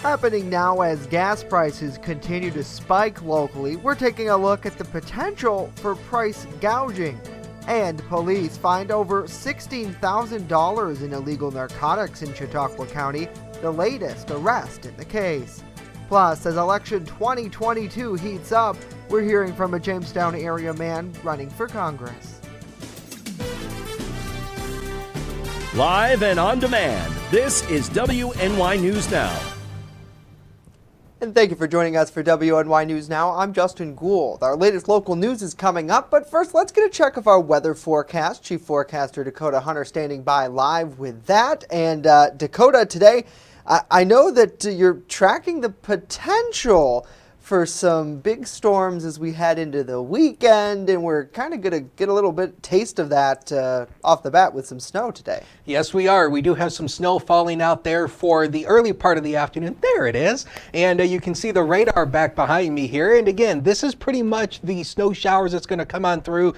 Happening now as gas prices continue to spike locally, we're taking a look at the potential for price gouging. And police find over $16,000 in illegal narcotics in Chautauqua County, the latest arrest in the case. Plus, as election 2022 heats up, we're hearing from a Jamestown area man running for Congress. Live and on demand, this is WNY News Now. And thank you for joining us for WNY News Now. I'm Justin Gould. Our latest local news is coming up, but first let's get a check of our weather forecast. Chief Forecaster Dakota Hunter standing by live with that. And Dakota, today, I know that you're tracking the potential for some big storms as we head into the weekend, and we're kind of going to get a little bit taste of that off the bat with some snow today. Yes, we are. We do have some snow falling out there for the early part of the afternoon. There it is. And you can see the radar back behind me here. And again, this is pretty much the snow showers that's going to come on through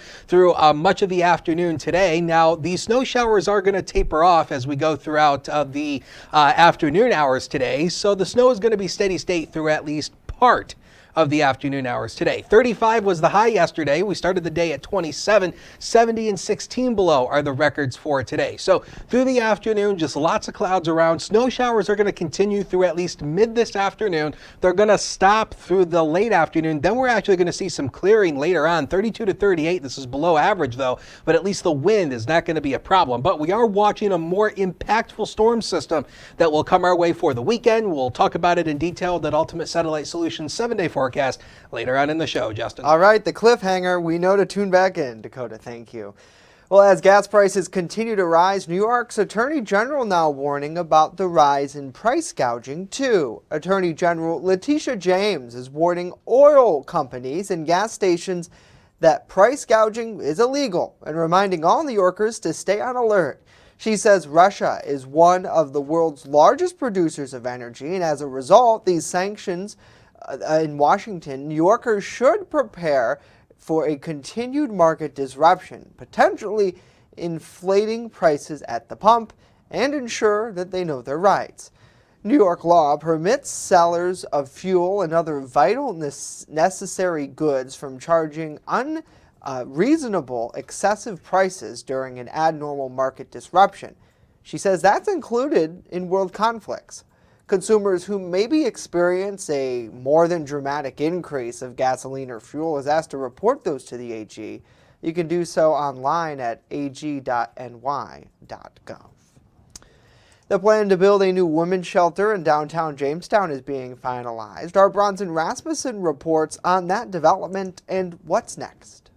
much of the afternoon today. Now, these snow showers are going to taper off as we go throughout the afternoon hours today. So the snow is going to be steady state through at least part of the afternoon hours today. 35 was the high yesterday. We started the day at 27. 70 and 16 below are the records for today. So through the afternoon, just lots of clouds around. Snow showers are going to continue through at least mid this afternoon. They're going to stop through the late afternoon. Then we're actually going to see some clearing later on. 32 to 38. This is below average though, but at least the wind is not going to be a problem. But we are watching a more impactful storm system that will come our way for the weekend. We'll talk about it in detail at Ultimate Satellite Solutions 7-day forecast later on in the show, Justin. All right, the cliffhanger. We know to tune back in. Dakota, thank you. Well, as gas prices continue to rise, New York's Attorney General now warning about the rise in price gouging, too. Attorney General Letitia James is warning oil companies and gas stations that price gouging is illegal and reminding all New Yorkers to stay on alert. She says Russia is one of the world's largest producers of energy, and as a result, these sanctions in Washington, New Yorkers should prepare for a continued market disruption, potentially inflating prices at the pump, and ensure that they know their rights. New York law permits sellers of fuel and other vital necessary goods from charging unreasonable excessive prices during an abnormal market disruption. She says that's included in world conflicts. Consumers who maybe experience a more than dramatic increase of gasoline or fuel is asked to report those to the AG. You can do so online at ag.ny.gov. The plan to build a new women's shelter in downtown Jamestown is being finalized. Our Bronson Rasmussen reports on that development and what's next.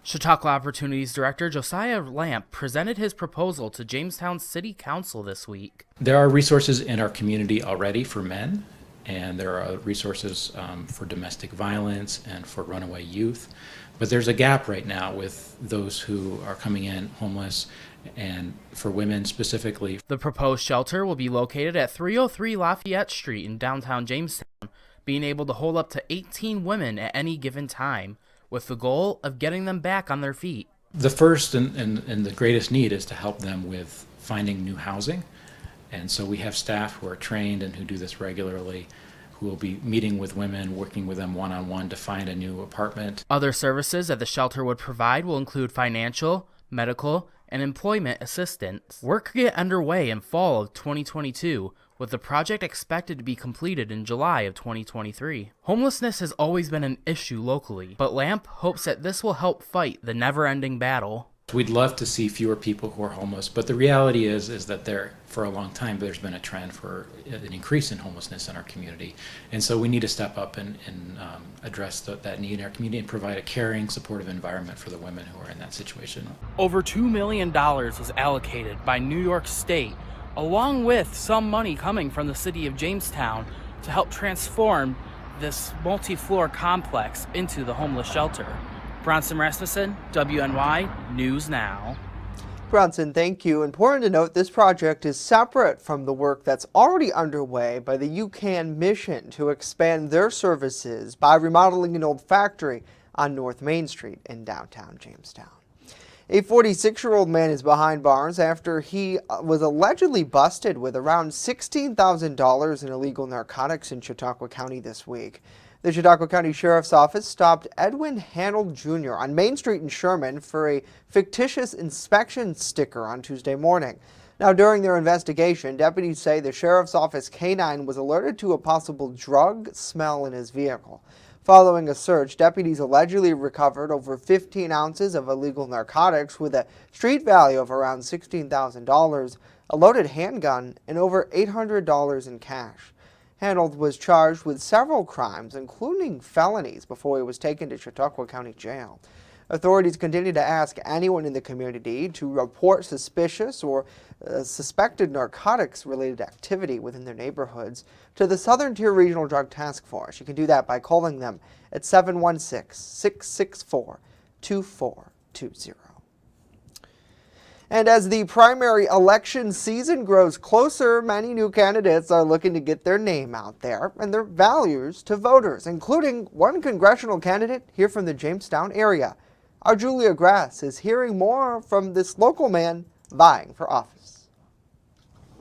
Chautauqua Opportunities Director Josiah Lamp presented his proposal to Jamestown City Council this week. There are resources in our community already for men, and there are resources for domestic violence and for runaway youth. But there's a gap right now with those who are coming in homeless, and for women specifically. The proposed shelter will be located at 303 Lafayette Street in downtown Jamestown, being able to hold up to 18 women at any given time, with the goal of getting them back on their feet. The first and the greatest need is to help them with finding new housing. And so we have staff who are trained and who do this regularly, who will be meeting with women, working with them one-on-one to find a new apartment. Other services that the shelter would provide will include financial, medical, and employment assistance. Work could get underway in fall of 2022, with the project expected to be completed in July of 2023. Homelessness has always been an issue locally, but Lamp hopes that this will help fight the never-ending battle. We'd love to see fewer people who are homeless, but the reality is that for a long time there's been a trend for an increase in homelessness in our community. And so we need to step up and address that need in our community and provide a caring, supportive environment for the women who are in that situation. Over $2 million was allocated by New York State, along with some money coming from the city of Jamestown, to help transform this multi-floor complex into the homeless shelter. Bronson Rasmussen, WNY News Now. Bronson, thank you. Important to note, this project is separate from the work that's already underway by the UCAN mission to expand their services by remodeling an old factory on North Main Street in downtown Jamestown. A 46-year-old man is behind bars after he was allegedly busted with around $16,000 in illegal narcotics in Chautauqua County this week. The Chautauqua County Sheriff's Office stopped Edwin Hanold Jr. on Main Street in Sherman for a fictitious inspection sticker on Tuesday morning. Now, during their investigation, deputies say the Sheriff's Office canine was alerted to a possible drug smell in his vehicle. Following a search, deputies allegedly recovered over 15 ounces of illegal narcotics with a street value of around $16,000, a loaded handgun, and over $800 in cash. Hanold was charged with several crimes, including felonies, before he was taken to Chautauqua County Jail. Authorities continue to ask anyone in the community to report suspicious or suspected narcotics-related activity within their neighborhoods to the Southern Tier Regional Drug Task Force. You can do that by calling them at 716-664-2420. And as the primary election season grows closer, many new candidates are looking to get their name out there and their values to voters, including one congressional candidate here from the Jamestown area. Our Julia Grass is hearing more from this local man vying for office.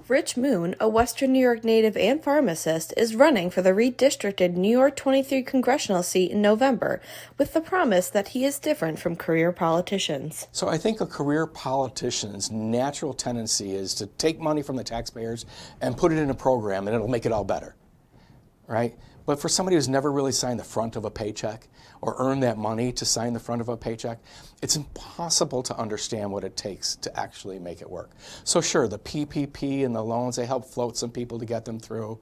Rich Moon, a Western New York native and pharmacist, is running for the redistricted New York 23 congressional seat in November with the promise that he is different from career politicians. So I think a career politician's natural tendency is to take money from the taxpayers and put it in a program and it'll make it all better, right? But for somebody who's never really signed the front of a paycheck or earned that money to sign the front of a paycheck, it's impossible to understand what it takes to actually make it work. So sure, the PPP and the loans, they help float some people to get them through,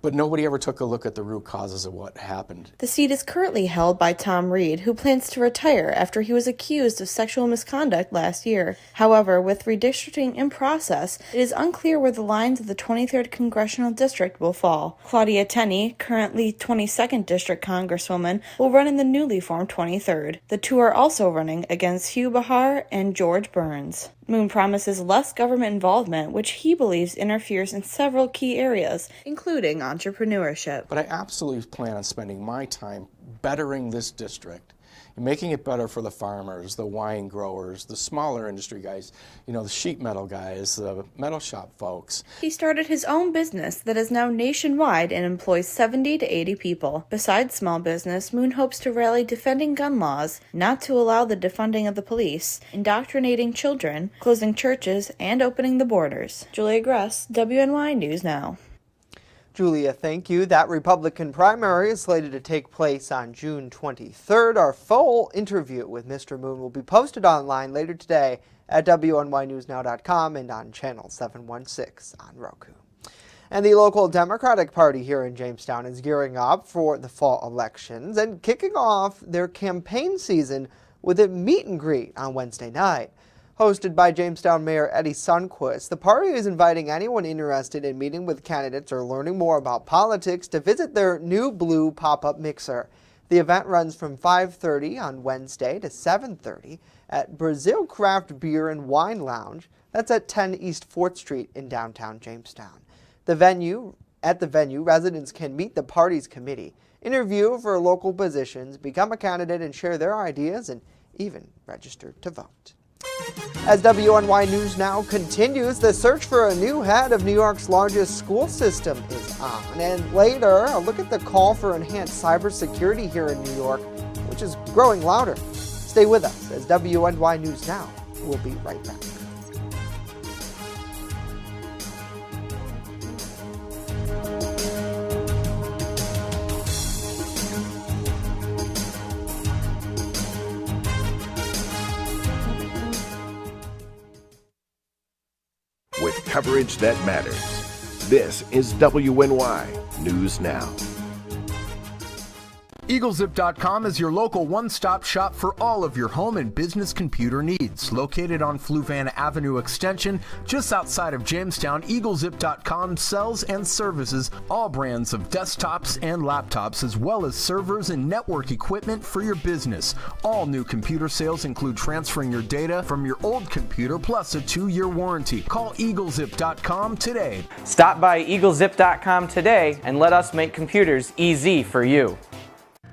but nobody ever took a look at the root causes of what happened. The seat is currently held by Tom Reed, who plans to retire after he was accused of sexual misconduct last year. However, with redistricting in process, it is unclear where the lines of the 23rd Congressional District will fall. Claudia Tenney, currently 22nd District Congresswoman, will run in the newly formed 23rd. The two are also running against Hugh Behar and George Burns. Moon promises less government involvement, which he believes interferes in several key areas, including entrepreneurship. But I absolutely plan on spending my time bettering this district and making it better for the farmers, the wine growers, the smaller industry guys, the sheet metal guys, the metal shop folks. He started his own business that is now nationwide and employs 70 to 80 people. Besides small business, Moon hopes to rally defending gun laws, not to allow the defunding of the police, indoctrinating children, closing churches, and opening the borders. Julia Gress, WNY News Now. Julia, thank you. That Republican primary is slated to take place on June 23rd. Our full interview with Mr. Moon will be posted online later today at WNYNewsNow.com and on Channel 716 on Roku. And the local Democratic Party here in Jamestown is gearing up for the fall elections and kicking off their campaign season with a meet and greet on Wednesday night. Hosted by Jamestown Mayor Eddie Sundquist, the party is inviting anyone interested in meeting with candidates or learning more about politics to visit their new blue pop-up mixer. The event runs from 5:30 on Wednesday to 7:30 at Brazil Craft Beer and Wine Lounge. That's at 10 East 4th Street in downtown Jamestown. At the venue, residents can meet the party's committee, interview for local positions, become a candidate, and share their ideas, and even register to vote. As WNY News Now continues, the search for a new head of New York's largest school system is on. And later, a look at the call for enhanced cybersecurity here in New York, which is growing louder. Stay with us as WNY News Now will be right back. With coverage that matters. This is WNY News Now. EagleZip.com is your local one-stop shop for all of your home and business computer needs. Located on Fluvan Avenue Extension, just outside of Jamestown, EagleZip.com sells and services all brands of desktops and laptops, as well as servers and network equipment for your business. All new computer sales include transferring your data from your old computer, plus a 2-year warranty. Call EagleZip.com today. Stop by EagleZip.com today and let us make computers easy for you.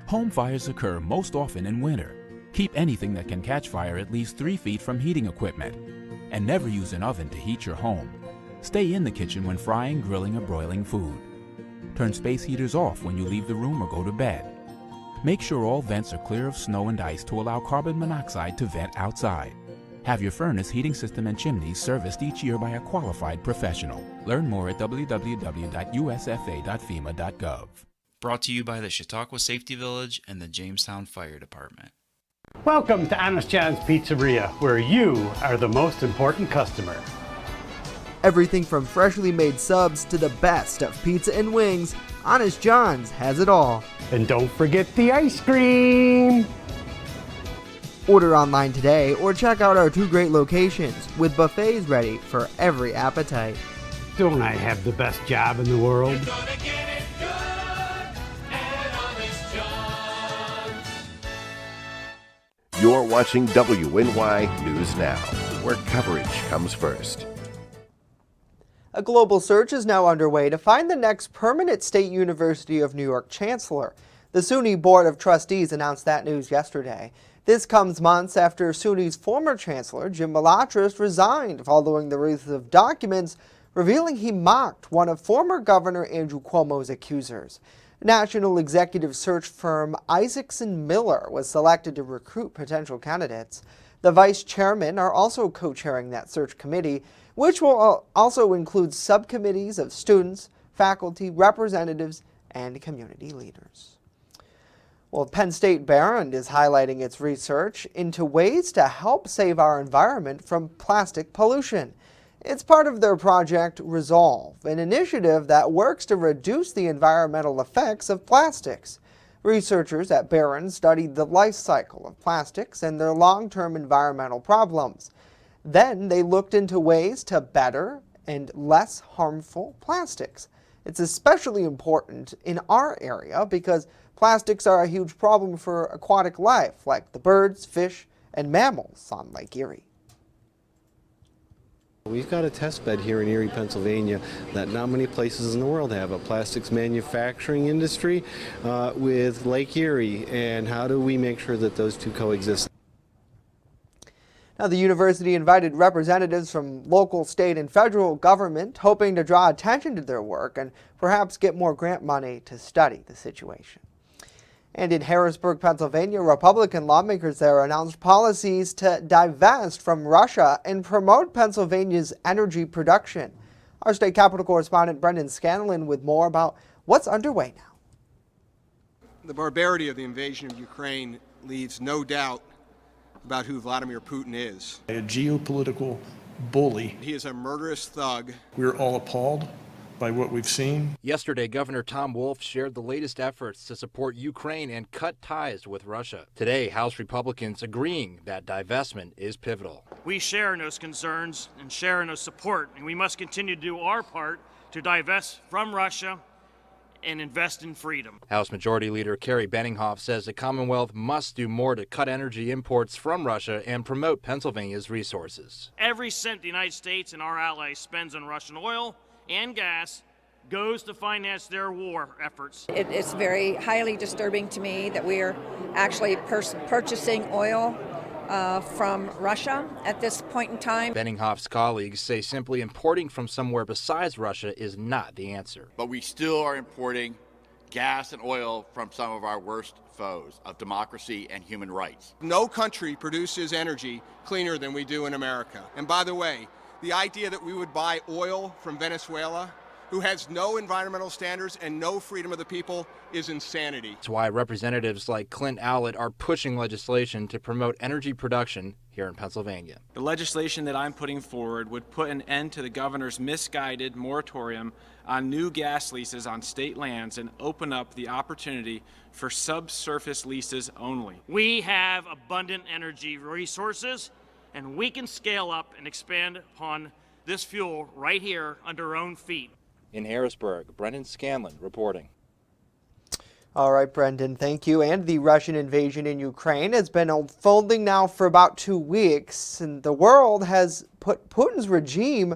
Home fires occur most often in winter. Keep anything that can catch fire at least 3 feet from heating equipment. And never use an oven to heat your home. Stay in the kitchen when frying, grilling, or broiling food. Turn space heaters off when you leave the room or go to bed. Make sure all vents are clear of snow and ice to allow carbon monoxide to vent outside. Have your furnace, heating system, and chimneys serviced each year by a qualified professional. Learn more at www.usfa.fema.gov. Brought to you by the Chautauqua Safety Village and the Jamestown Fire Department. Welcome to Honest John's Pizzeria, where you are the most important customer. Everything from freshly made subs to the best of pizza and wings, Honest John's has it all. And don't forget the ice cream! Order online today or check out our 2 great locations with buffets ready for every appetite. Don't I have the best job in the world? You're watching WNY News Now, where coverage comes first. A global search is now underway to find the next permanent State University of New York chancellor. The SUNY Board of Trustees announced that news yesterday. This comes months after SUNY's former chancellor, Jim Malatras, resigned following the release of documents revealing he mocked one of former Governor Andrew Cuomo's accusers. National executive search firm Isaacson Miller was selected to recruit potential candidates. The vice chairmen are also co-chairing that search committee, which will also include subcommittees of students, faculty, representatives, and community leaders. Well, Penn State Barron is highlighting its research into ways to help save our environment from plastic pollution. It's part of their Project Resolve, an initiative that works to reduce the environmental effects of plastics. Researchers at Barron studied the life cycle of plastics and their long-term environmental problems. Then they looked into ways to better and less harmful plastics. It's especially important in our area because plastics are a huge problem for aquatic life, like the birds, fish, and mammals on Lake Erie. We've got a test bed here in Erie, Pennsylvania that not many places in the world have, a plastics manufacturing industry with Lake Erie, and how do we make sure that those two coexist? Now, the university invited representatives from local, state, and federal government, hoping to draw attention to their work and perhaps get more grant money to study the situation. And in Harrisburg, Pennsylvania, Republican lawmakers there announced policies to divest from Russia and promote Pennsylvania's energy production. Our state capitol correspondent Brendan Scanlon with more about what's underway now. The barbarity of the invasion of Ukraine leaves no doubt about who Vladimir Putin is. A geopolitical bully. He is a murderous thug. We're all appalled by what we've seen. Yesterday, Governor Tom Wolf shared the latest efforts to support Ukraine and cut ties with Russia. Today, House Republicans agreeing that divestment is pivotal. We share in those concerns and share in those support, and we must continue to do our part to divest from Russia and invest in freedom. House Majority Leader Kerry Benninghoff says the Commonwealth must do more to cut energy imports from Russia and promote Pennsylvania's resources. Every cent the United States and our allies spends on Russian oil and gas goes to finance their war efforts. It's very highly disturbing to me that we are actually purchasing oil from Russia at this point in time. Benninghoff's colleagues say simply importing from somewhere besides Russia is not the answer. But we still are importing gas and oil from some of our worst foes of democracy and human rights. No country produces energy cleaner than we do in America. And by the way, the idea that we would buy oil from Venezuela, who has no environmental standards and no freedom of the people, is insanity. That's why representatives like Clint Owlett are pushing legislation to promote energy production here in Pennsylvania. The legislation that I'm putting forward would put an end to the governor's misguided moratorium on new gas leases on state lands and open up the opportunity for subsurface leases only. We have abundant energy resources, and we can scale up and expand upon this fuel right here under our own feet. In Harrisburg, Brendan Scanlon reporting. All right, Brendan, thank you. And the Russian invasion in Ukraine has been unfolding now for about 2 weeks, and the world has put Putin's regime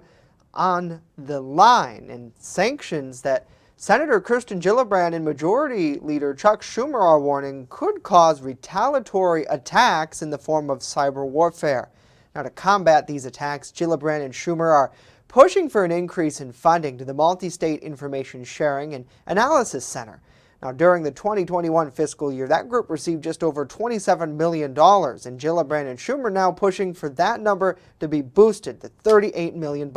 on the line, and sanctions that Senator Kirsten Gillibrand and Majority Leader Chuck Schumer are warning could cause retaliatory attacks in the form of cyber warfare. Now, to combat these attacks, Gillibrand and Schumer are pushing for an increase in funding to the Multi-State Information Sharing and Analysis Center. Now, during the 2021 fiscal year, that group received just over $27 million, and Gillibrand and Schumer now pushing for that number to be boosted to $38 million.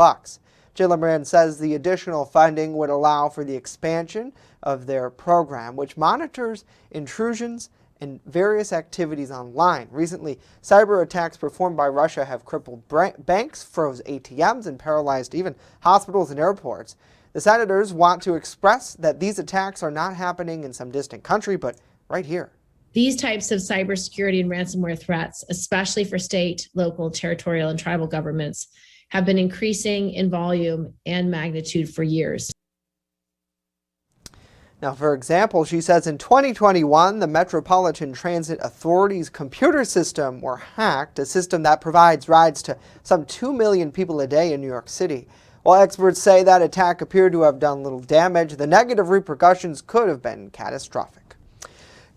Gillibrand says the additional funding would allow for the expansion of their program, which monitors intrusions and various activities online. Recently, cyber attacks performed by Russia have crippled banks, froze ATMs, and paralyzed even hospitals and airports. The senators want to express that these attacks are not happening in some distant country, but right here. These types of cybersecurity and ransomware threats, especially for state, local, territorial, and tribal governments, have been increasing in volume and magnitude for years. Now, for example, she says in 2021, the Metropolitan Transit Authority's computer system were hacked, a system that provides rides to some 2 million people a day in New York City. While experts say that attack appeared to have done little damage, the negative repercussions could have been catastrophic.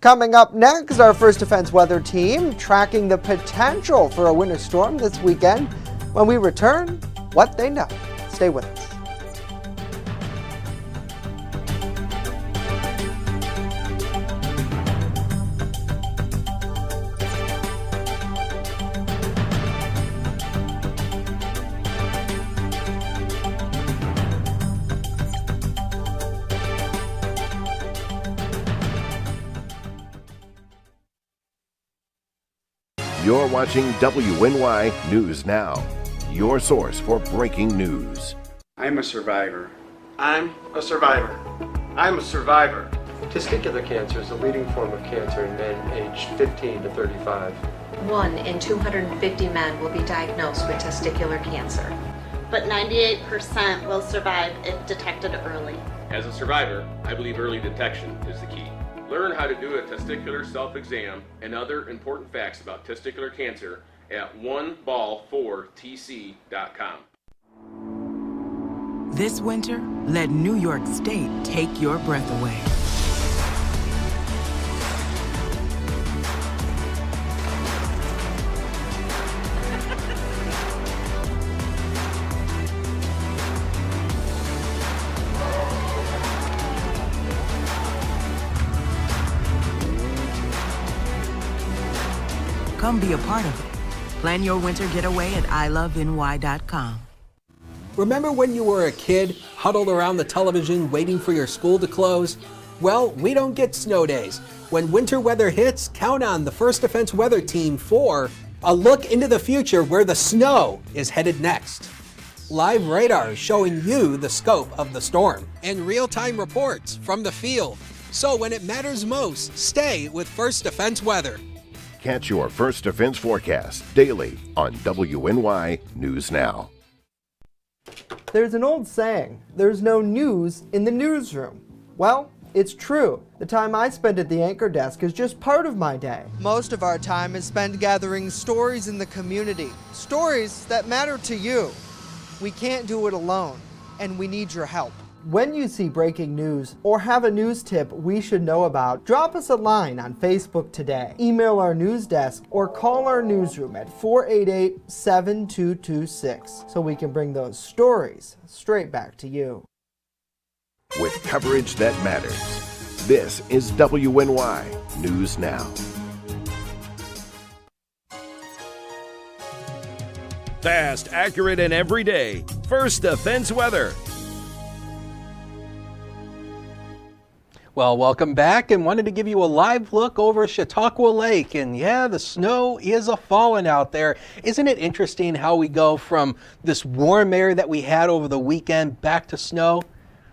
Coming up next, our First Defense weather team tracking the potential for a winter storm this weekend. When we return, what they know. Stay with us. You're watching WNY News Now, your source for breaking news. I'm a survivor. I'm a survivor. I'm a survivor. Testicular cancer is the leading form of cancer in men aged 15 to 35. 1 in 250 men will be diagnosed with testicular cancer. But 98% will survive if detected early. As a survivor, I believe early detection is the key. Learn how to do a testicular self-exam and other important facts about testicular cancer at oneball4tc.com. This winter, let New York State take your breath away. Come be a part of it. Plan your winter getaway at iloveny.com. Remember when you were a kid, huddled around the television waiting for your school to close? Well, we don't get snow days. When winter weather hits, count on the First Defense Weather Team for a look into the future where the snow is headed next. Live radar showing you the scope of the storm. And real-time reports from the field. So when it matters most, stay with First Defense Weather. Catch your First Defense forecast daily on WNY News Now. There's an old saying, there's no news in the newsroom. Well, it's true. The time I spend at the anchor desk is just part of my day. Most of our time is spent gathering stories in the community, stories that matter to you. We can't do it alone, and we need your help. When you see breaking news or have a news tip we should know about, drop us a line on Facebook today, email our news desk, or call our newsroom at 488-7226 so we can bring those stories straight back to you. With coverage that matters, this is WNY News Now. Fast, accurate, and everyday. First Defense Weather. Well, welcome back, and wanted to give you a live look over Chautauqua Lake. And yeah, the snow is a-falling out there. Isn't it interesting how we go from this warm air that we had over the weekend back to snow?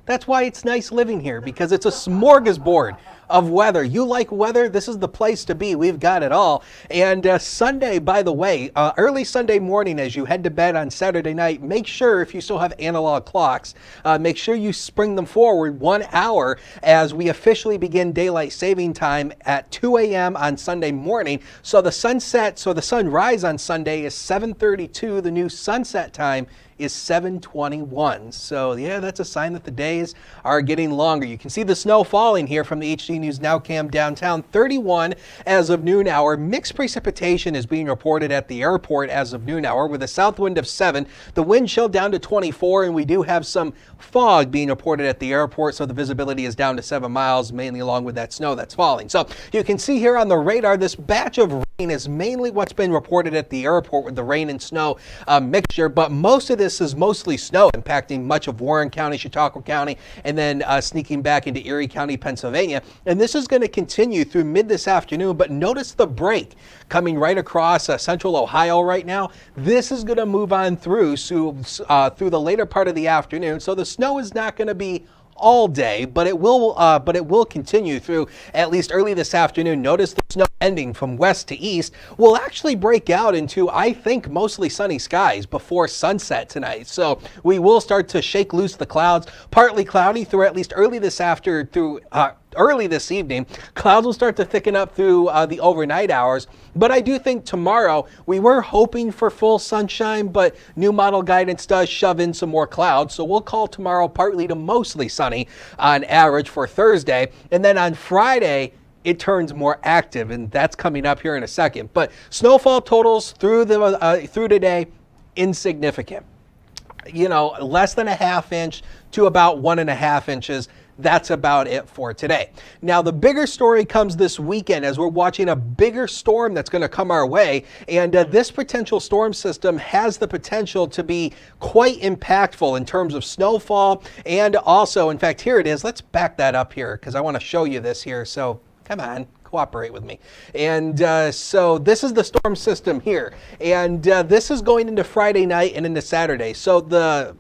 That's why it's nice living here, because it's a smorgasbord of weather. You like weather? This is the place to be. We've got it all. And Sunday, by the way, early Sunday morning as you head to bed on Saturday night, make sure if you still have analog clocks, make sure you spring them forward 1 hour as we officially begin daylight saving time at 2 a.m. on Sunday morning. So the sunrise on Sunday is 7:32. The new sunset time is 7:21. So yeah, that's a sign that the days are getting longer. You can see the snow falling here from the HD News Now cam downtown. 31 as of noon hour. Mixed precipitation is being reported at the airport as of noon hour with a south wind of 7. The wind chill down to 24, and we do have some fog being reported at the airport, so the visibility is down to 7 miles, mainly along with that snow that's falling. So you can see here on the radar, this batch of rain is mainly what's been reported at the airport with the rain and snow mixture, but most of this is mostly snow impacting much of Warren County, Chautauqua County, and then sneaking back into Erie County, Pennsylvania. And this is going to continue through mid this afternoon, but notice the break coming right across central Ohio right now. This is going to move on through the later part of the afternoon, so the snow is not going to be all day, but it will continue through at least early this afternoon. Notice the snow ending from west to east will actually break out into, I think, mostly sunny skies before sunset tonight. So we will start to shake loose the clouds. Partly cloudy through at least early this early this evening. Clouds will start to thicken up through the overnight hours, but I do think tomorrow we were hoping for full sunshine, but new model guidance does shove in some more clouds, so we'll call tomorrow partly to mostly sunny on average for Thursday, and then on Friday it turns more active, and that's coming up here in a second. But snowfall totals through today, insignificant. You know, less than a half inch to about 1.5 inches. That's about it for today. Now, the bigger story comes this weekend as we're watching a bigger storm that's going to come our way. And this potential storm system has the potential to be quite impactful in terms of snowfall. And also, in fact, here it is. Let's back that up here because I want to show you this here. So come on, cooperate with me. And so this is the storm system here. And this is going into Friday night and into Saturday. So the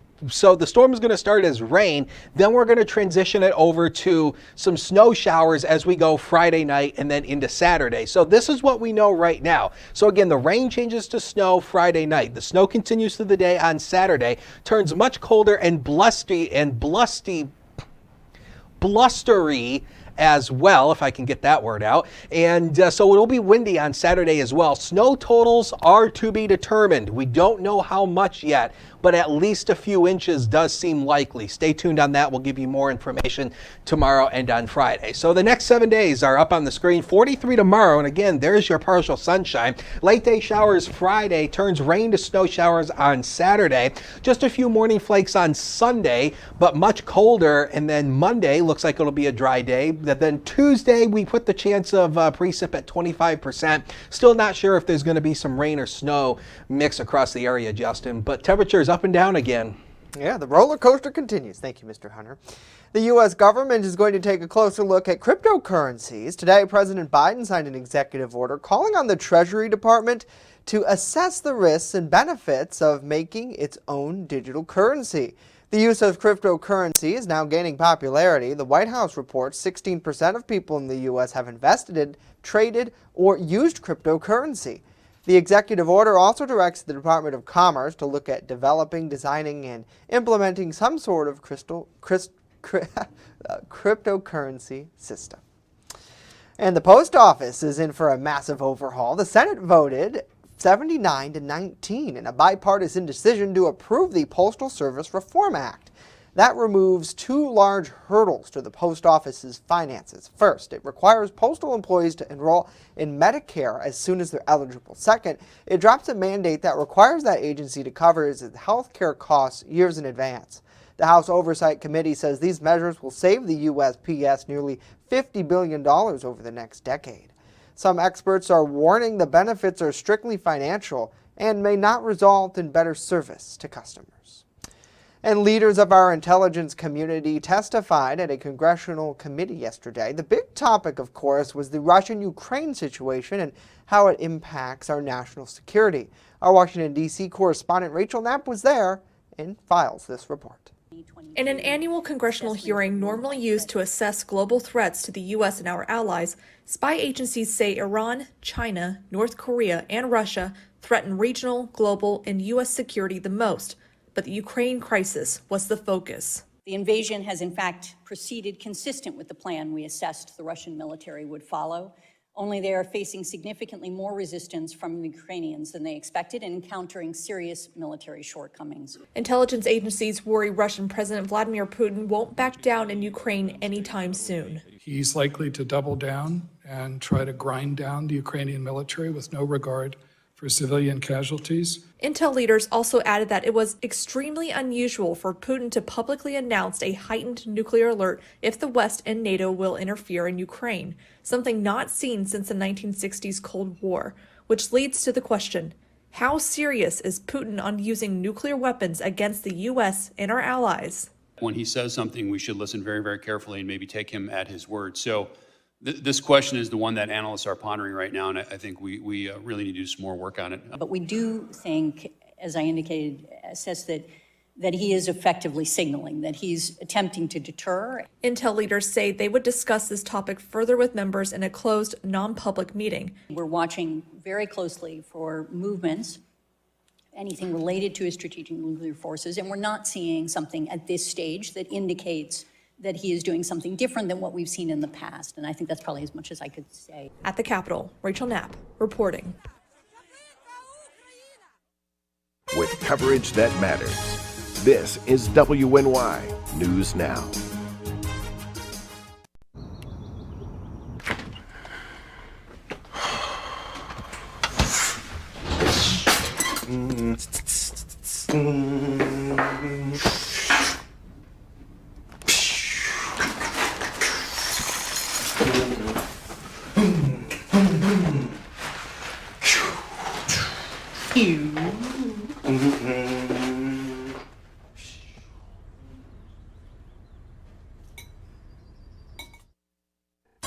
storm is going to start as rain, then we're going to transition it over to some snow showers as we go Friday night and then into Saturday. So this is what we know right now. So again, the rain changes to snow Friday night. The snow continues through the day on Saturday, turns much colder and blustery as well, if I can get that word out. And so it'll be windy on Saturday as well. Snow totals are to be determined. We don't know how much yet, but at least a few inches does seem likely. Stay tuned on that. We'll give you more information tomorrow and on Friday. So the next 7 days are up on the screen. 43 tomorrow, and again, there's your partial sunshine. Late day showers Friday, turns rain to snow showers on Saturday. Just a few morning flakes on Sunday, but much colder. And then Monday looks like it'll be a dry day. Then Tuesday, we put the chance of precip at 25%. Still not sure if there's going to be some rain or snow mix across the area, Justin, but temperatures up and down again. Yeah, the roller coaster continues. Thank you, Mr. Hunter. The U.S. government is going to take a closer look at cryptocurrencies. Today, President Biden signed an executive order calling on the Treasury Department to assess the risks and benefits of making its own digital currency. The use of cryptocurrency is now gaining popularity. The White House reports 16% of people in the U.S. have invested in, traded, or used cryptocurrency. The executive order also directs the Department of Commerce to look at developing, designing, and implementing some sort of cryptocurrency system. And the post office is in for a massive overhaul. The Senate voted 79-19 in a bipartisan decision to approve the Postal Service Reform Act. That removes two large hurdles to the post office's finances. First, it requires postal employees to enroll in Medicare as soon as they're eligible. Second, it drops a mandate that requires that agency to cover its health care costs years in advance. The House Oversight Committee says these measures will save the USPS nearly $50 billion over the next decade. Some experts are warning the benefits are strictly financial and may not result in better service to customers. And leaders of our intelligence community testified at a congressional committee yesterday. The big topic, of course, was the Russian-Ukraine situation and how it impacts our national security. Our Washington, D.C. correspondent Rachel Knapp was there and files this report. In an annual congressional hearing normally used to assess global threats to the U.S. and our allies, spy agencies say Iran, China, North Korea, and Russia threaten regional, global, and U.S. security the most, but the Ukraine crisis was the focus. The invasion has in fact proceeded consistent with the plan we assessed the Russian military would follow, only they are facing significantly more resistance from the Ukrainians than they expected and encountering serious military shortcomings. Intelligence agencies worry Russian President Vladimir Putin won't back down in Ukraine anytime soon. He's likely to double down and try to grind down the Ukrainian military with no regard for civilian casualties. Intel leaders also added that it was extremely unusual for Putin to publicly announce a heightened nuclear alert if the West and NATO will interfere in Ukraine, something not seen since the 1960s Cold War, which leads to the question, how serious is Putin on using nuclear weapons against the U.S. and our allies? When he says something, we should listen very, very carefully and maybe take him at his word. So this question is the one that analysts are pondering right now, and I think we really need to do some more work on it. But we do think, as I indicated, assess that he is effectively signaling that he's attempting to deter. Intel leaders say they would discuss this topic further with members in a closed, non-public meeting. We're watching very closely for movements, anything related to his strategic nuclear forces, and we're not seeing something at this stage that indicates that he is doing something different than what we've seen in the past. And I think that's probably as much as I could say. At the Capitol, Rachel Knapp reporting. With coverage that matters, this is WNY News Now.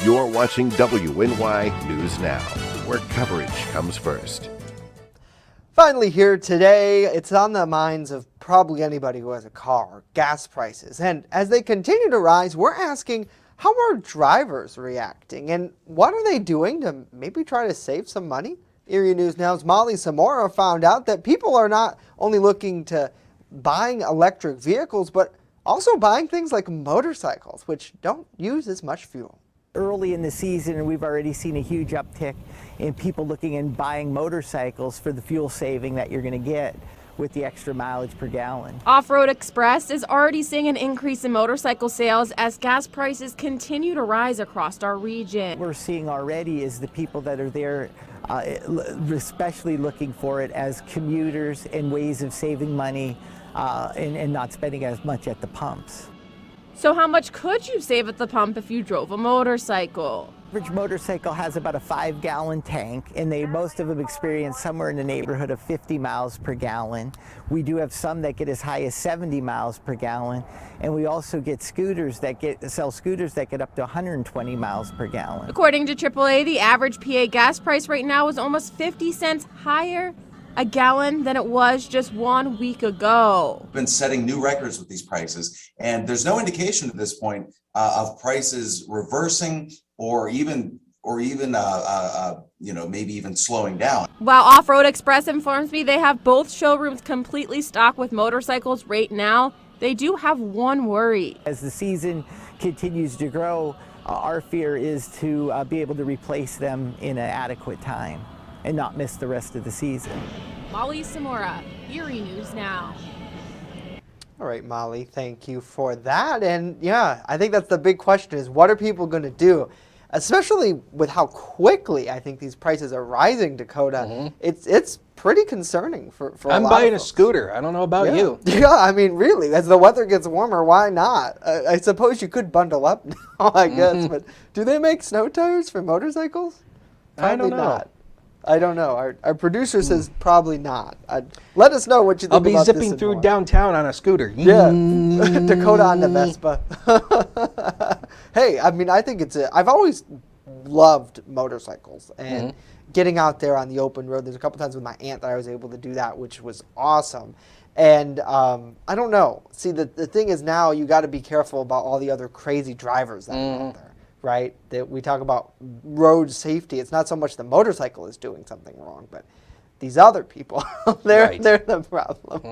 You're watching WNY News Now, where coverage comes first. Finally here today, it's on the minds of probably anybody who has a car, gas prices. And as they continue to rise, we're asking, how are drivers reacting? And what are they doing to maybe try to save some money? Erie News Now's Molly Samora found out that people are not only looking to buying electric vehicles, but also buying things like motorcycles, which don't use as much fuel. Early in the season, and we've already seen a huge uptick in people looking and buying motorcycles for the fuel saving that you're going to get with the extra mileage per gallon. Off-Road Express is already seeing an increase in motorcycle sales as gas prices continue to rise across our region. What we're seeing already is the people that are there especially looking for it as commuters and ways of saving money and not spending as much at the pumps. So how much could you save at the pump if you drove a motorcycle? Average motorcycle has about a 5-gallon tank, and most of them experience somewhere in the neighborhood of 50 miles per gallon. We do have some that get as high as 70 miles per gallon, and we also get scooters that sell scooters that get up to 120 miles per gallon. According to AAA, the average PA gas price right now is almost 50 cents higher a gallon than it was just 1 week ago. We've been setting new records with these prices, and there's no indication at this point of prices reversing or even maybe even slowing down. While Off-Road Express informs me they have both showrooms completely stocked with motorcycles right now, they do have one worry. As the season continues to grow, our fear is to be able to replace them in an adequate time and not miss the rest of the season. Molly Samora, Erie News Now. All right, Molly, thank you for that. And yeah, I think that's the big question is what are people going to do? Especially with how quickly I think these prices are rising, Dakota. It's pretty concerning for a lot of folks. I'm buying a scooter. I don't know about you. Yeah, I mean, really, as the weather gets warmer, why not? I suppose you could bundle up now, I guess. But do they make snow tires for motorcycles? Probably I don't know. Not. I don't know. Our producer says probably not. Let us know what you think I'll be about zipping this through more. Downtown on a scooter. Yeah, Dakota on the Vespa. Hey, I mean, I think I've always loved motorcycles and getting out there on the open road. There's a couple times with my aunt that I was able to do that, which was awesome. And I don't know. See, the thing is now you got to be careful about all the other crazy drivers that are out there, right? That we talk about road safety. It's not so much the motorcycle is doing something wrong, but these other people, they're the problem.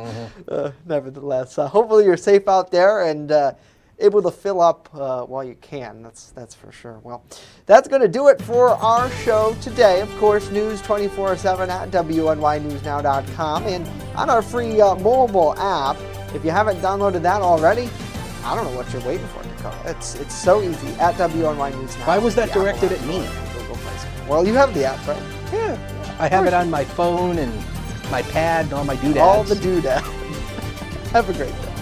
Nevertheless, hopefully you're safe out there and able to fill up while you can. That's for sure. Well, that's going to do it for our show today. Of course, news 24/7 at WNYNewsNow.com and on our free mobile app. If you haven't downloaded that already, I don't know what you're waiting for, Dakota. It's so easy at WNY News Now. Why was that directed at me? Well, you have the app, right? Yeah. I have it on my phone and my pad and all my doodads. All the doodads. Have a great day.